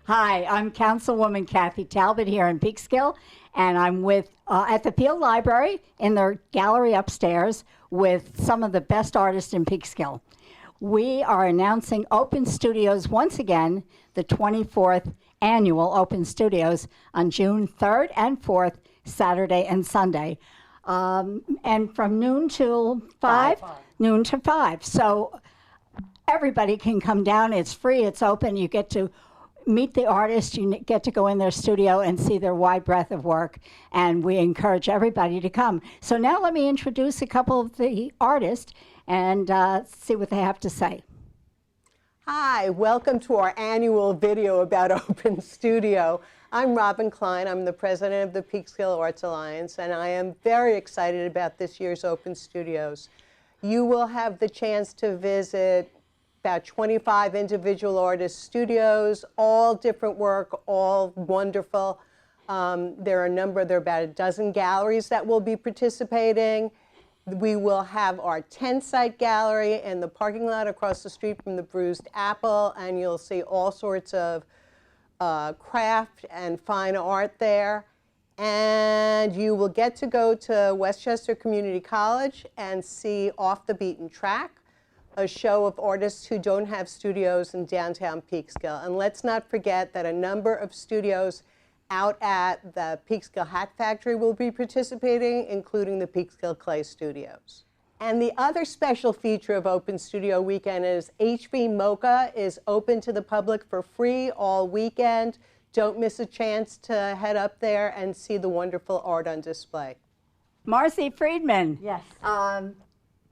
Hi, I'm Councilwoman Kathy Talbot here in Peekskill, and I'm with at the Field Library in their gallery upstairs with some of the best artists in Peekskill. We are announcing Open Studios once again, the 24th annual Open Studios on June 3rd and 4th, Saturday and Sunday. And from noon till 5? Noon to 5. So everybody can come down. It's free, it's open. You get to meet the artist, you get to go in their studio and see their wide breadth of work, and we encourage everybody to come. So now let me introduce a couple of the artists and see what they have to say. Hi, welcome to our annual video about Open Studio. I'm Robin Klein. I'm the president of the Peekskill Arts Alliance, and I am very excited about this year's Open Studios. You will have the chance to visit about 25 individual artist studios, all different work, all wonderful. There are about a dozen galleries that will be participating. We will have our 10-site gallery in the parking lot across the street from the Bruised Apple, and you'll see all sorts of craft and fine art there. And you will get to go to Westchester Community College and see Off the Beaten Track, a show of artists who don't have studios in downtown Peekskill. And let's not forget that a number of studios out at the Peekskill Hat Factory will be participating, including the Peekskill Clay Studios. And the other special feature of Open Studio Weekend is HV Mocha is open to the public for free all weekend. Don't miss a chance to head up there and see the wonderful art on display. Marcy Friedman. Yes.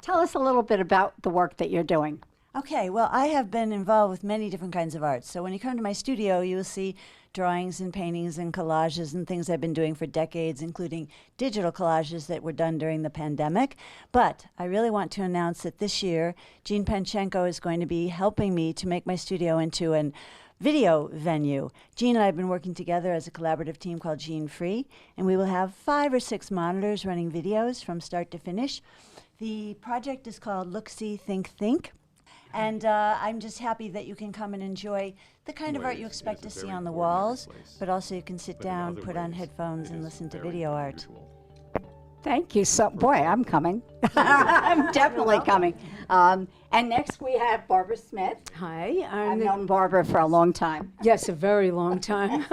Tell us a little bit about the work that you're doing. Okay, well, I have been involved with many different kinds of art. So when you come to my studio, you will see drawings and paintings and collages and things I've been doing for decades, including digital collages that were done during the pandemic. But I really want to announce that this year, Jean Panchenko is going to be helping me to make my studio into an video venue. Jean and I have been working together as a collaborative team called Jean Free, and we will have 5 or 6 monitors running videos from start to finish. The project is called Look, See, Think, Think. And I'm just happy that you can come and enjoy the kind of art you expect to see on the walls, but also you can sit down, put on headphones, and listen to video art. Thank you so, boy, I'm coming. I'm definitely coming. And next we have Barbara Smith. Hi, I've known Barbara for a long time. yes, a very long time.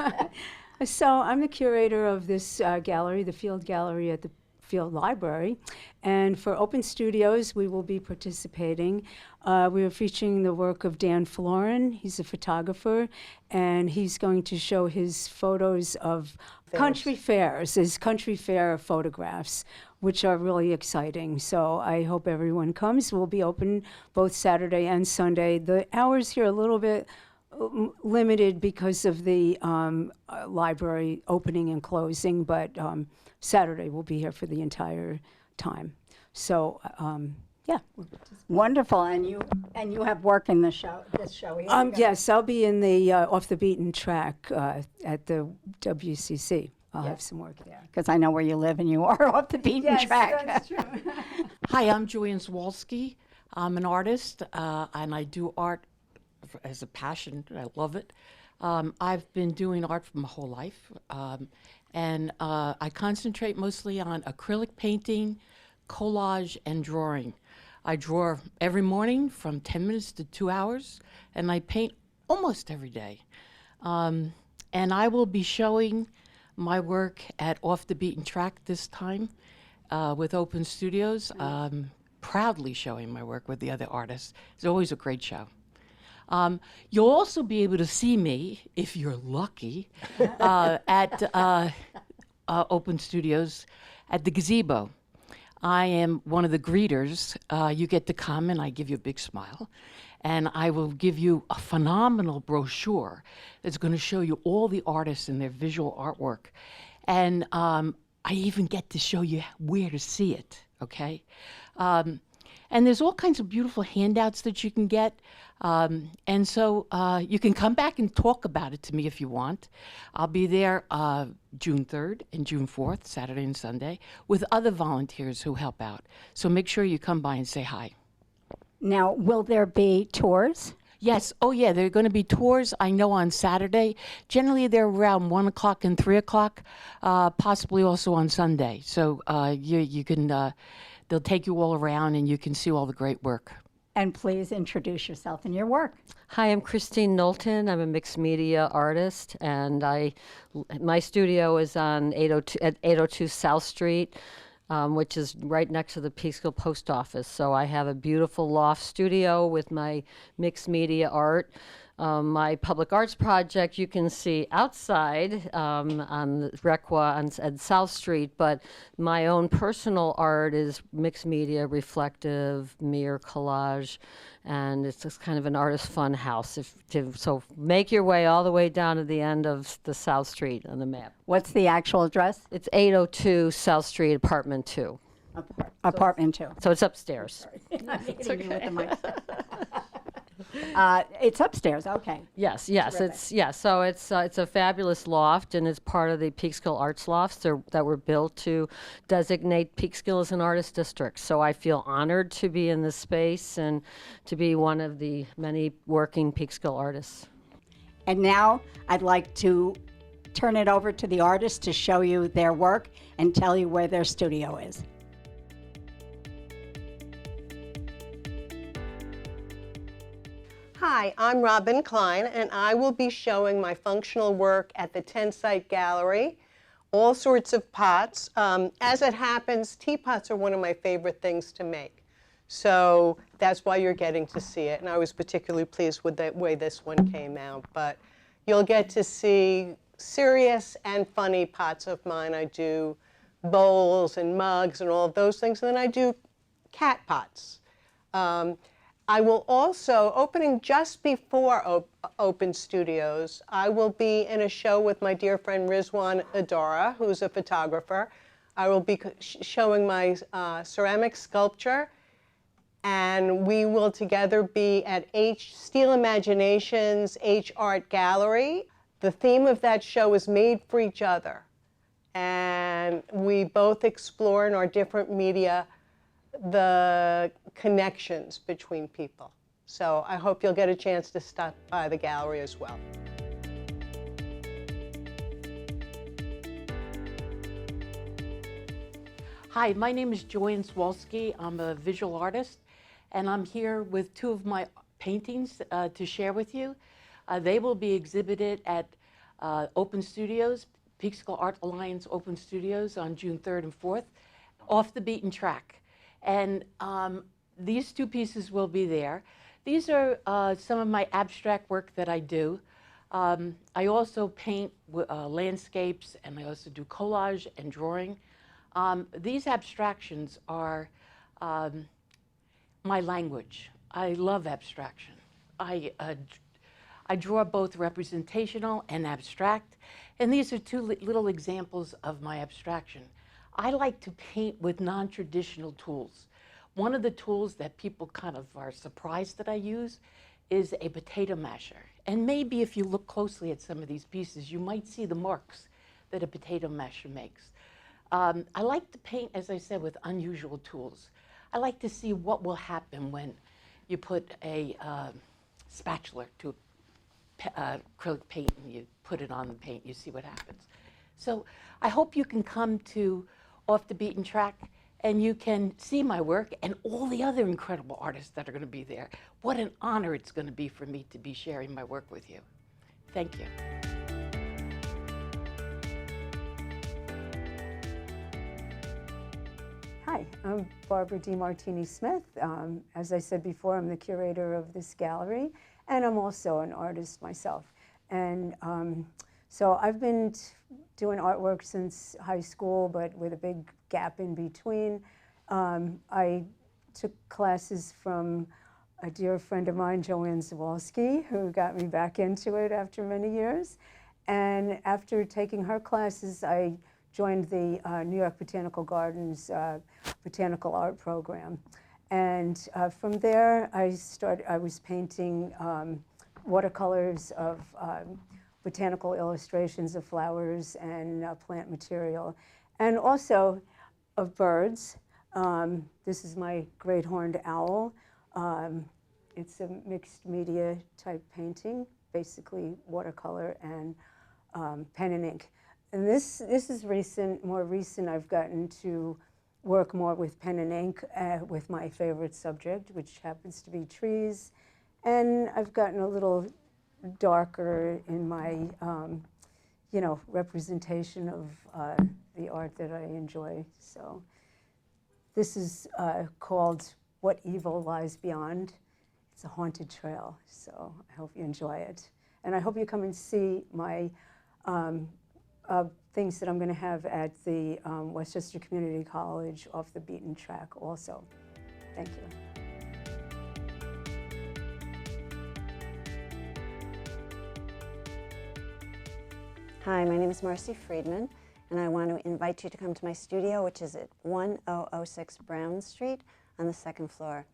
So I'm the curator of this gallery, the Field Gallery at the Field Library, and for Open Studios we will be participating. We are featuring the work of Dan Florin. He's a photographer, and he's going to show his photos of country fairs, his country fair photographs, which are really exciting. So I hope everyone comes. We'll be open both Saturday and Sunday. The hours here are a little bit limited because of the library opening and closing, but Saturday we'll be here for the entire time. So yeah. Wonderful, and you have work in the show. This show here. Yes, I'll be in the Off the Beaten Track at the WCC. I'll have some work there. Because I know where you live, and you are off the beaten track. That's true. Hi, I'm Julian Zwolski. I'm an artist, and I do art as a passion. I love it. I've been doing art for my whole life, and I concentrate mostly on acrylic painting, collage, and drawing. I draw every morning from 10 minutes to 2 hours, and I paint almost every day. And I will be showing my work at Off the Beaten Track this time with Open Studios. Proudly showing my work with the other artists. It's always a great show. You'll also be able to see me, if you're lucky, at Open Studios at the gazebo. I am one of the greeters. You get to come and I give you a big smile. And I will give you a phenomenal brochure that's going to show you all the artists and their visual artwork. And I even get to show you where to see it, okay? And there's all kinds of beautiful handouts that you can get. And so you can come back and talk about it to me if you want. I'll be there June 3rd and June 4th, Saturday and Sunday, with other volunteers who help out. So make sure you come by and say hi. Now, will there be tours? Yes. Oh, yeah. There are going to be tours. I know on Saturday. Generally, they're around 1 o'clock and 3 o'clock. Possibly also on Sunday. So you can. They'll take you all around, and you can see all the great work. And please introduce yourself and your work. Hi, I'm Christine Knowlton. I'm a mixed media artist, and my studio is on 802 at 802 South Street, which is right next to the Peekskill Post Office. So I have a beautiful loft studio with my mixed media art. My public arts project you can see outside on the Requa on South Street, but my own personal art is mixed media, reflective, mirror collage, and it's just kind of an artist fun house. So make your way all the way down to the end of the South Street on the map. What's the actual address? It's 802 South Street, apartment 2. Apartment 2. So it's upstairs. It's okay. With the mic. It's upstairs. Okay. Yes, So it's a fabulous loft, and it's part of the Peekskill Arts Lofts that were built to designate Peekskill as an artist district. So I feel honored to be in this space and to be one of the many working Peekskill artists. And now I'd like to turn it over to the artists to show you their work and tell you where their studio is. Hi, I'm Robin Klein, and I will be showing my functional work at the 10-site gallery, all sorts of pots. As it happens, teapots are one of my favorite things to make. So that's why you're getting to see it, and I was particularly pleased with the way this one came out. But you'll get to see serious and funny pots of mine. I do bowls and mugs and all of those things, and then I do cat pots. I will also, opening just before Open Studios, I will be in a show with my dear friend Rizwan Adara, who's a photographer. I will be showing my ceramic sculpture, and we will together be at Steel Imaginations H Art Gallery. The theme of that show is Made for Each Other, and we both explore in our different media the connections between people. So I hope you'll get a chance to stop by the gallery as well. Hi, my name is Joanne Swalski. I'm a visual artist, and I'm here with two of my paintings to share with you. They will be exhibited at Open Studios, Peekskill Art Alliance Open Studios on June 3rd and 4th, off the beaten track. And these two pieces will be there. These are some of my abstract work that I do. I also paint landscapes, and I also do collage and drawing. These abstractions are my language. I love abstraction. I draw both representational and abstract, and these are two little examples of my abstraction. I like to paint with non-traditional tools. One of the tools that people kind of are surprised that I use is a potato masher. And maybe if you look closely at some of these pieces, you might see the marks that a potato masher makes. I like to paint, as I said, with unusual tools. I like to see what will happen when you put a spatula to acrylic paint and you put it on the paint, you see what happens. So I hope you can come to Off the Beaten Track and you can see my work and all the other incredible artists that are going to be there. What an honor it's going to be for me to be sharing my work with you. Thank you. Hi, I'm Barbara DiMartini-Smith. As I said before, I'm the curator of this gallery, and I'm also an artist myself. And so I've been doing artwork since high school, but with a big gap in between. I took classes from a dear friend of mine, Joanne Zawalski, who got me back into it after many years. And after taking her classes, I joined the New York Botanical Gardens Botanical Art Program. And from there, I was painting watercolors of botanical illustrations of flowers and plant material, and also of birds. This is my great horned owl. It's a mixed media type painting, basically watercolor and pen and ink. And this is more recent. I've gotten to work more with pen and ink with my favorite subject, which happens to be trees. And I've gotten a little darker in my, representation of the art that I enjoy. So this is called What Evil Lies Beyond. It's a haunted trail, so I hope you enjoy it. And I hope you come and see my things that I'm going to have at the Westchester Community College off the beaten track also. Thank you. Hi, my name is Marcy Friedman, and I want to invite you to come to my studio, which is at 1006 Brown Street on the second floor.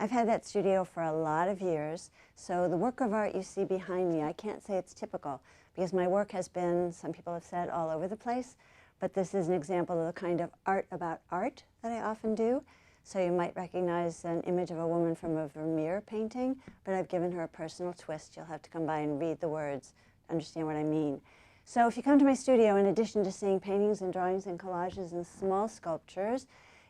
I've had that studio for a lot of years, so the work of art you see behind me, I can't say it's typical, because my work has been, some people have said, all over the place, but this is an example of the kind of art about art that I often do. So you might recognize an image of a woman from a Vermeer painting, but I've given her a personal twist. You'll have to come by and read the words to understand what I mean. So if you come to my studio, in addition to seeing paintings and drawings and collages and small sculptures,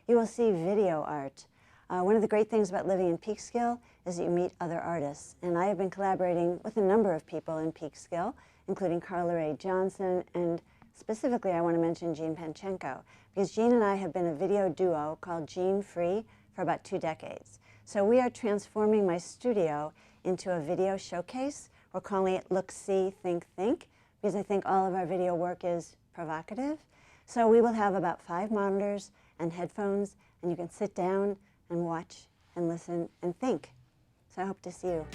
you will see video art. One of the great things about living in Peekskill is that you meet other artists. And I have been collaborating with a number of people in Peekskill, including Carla Ray Johnson, and specifically I want to mention Jean Panchenko, because Jean and I have been a video duo called Jean Free for about 2 decades. So we are transforming my studio into a video showcase. We're calling it Look, See, Think, Think, because I think all of our video work is provocative. So we will have about 5 monitors and headphones, and you can sit down and watch and listen and think. So I hope to see you.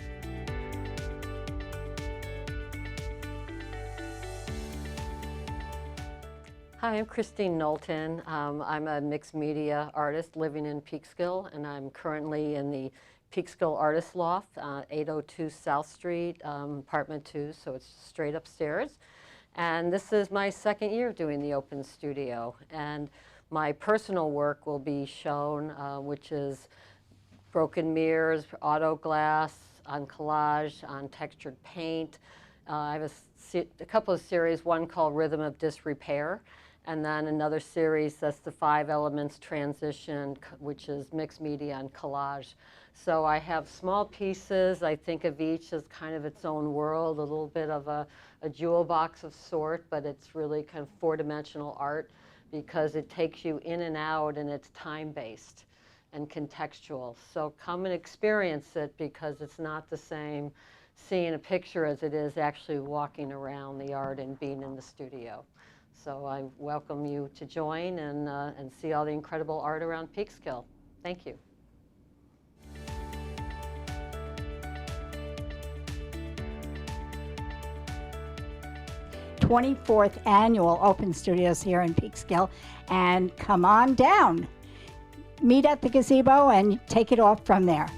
Hi, I'm Christine Knowlton. I'm a mixed media artist living in Peekskill, and I'm currently in the Peekskill Artist Loft, 802 South Street, apartment 2, so it's straight upstairs. And this is my 2nd year doing the open studio. And my personal work will be shown, which is broken mirrors, auto glass, on collage, on textured paint. I have a couple of series, one called Rhythm of Disrepair, and then another series that's the 5 elements transition, which is mixed media and collage. So I have small pieces. I think of each as kind of its own world, a little bit of a jewel box of sort, but it's really kind of 4-dimensional art because it takes you in and out, and it's time-based and contextual. So come and experience it, because it's not the same seeing a picture as it is actually walking around the art and being in the studio. So I welcome you to join and see all the incredible art around Peekskill. Thank you. 24th annual Open Studios here in Peekskill, and come on down. Meet at the gazebo and take it off from there.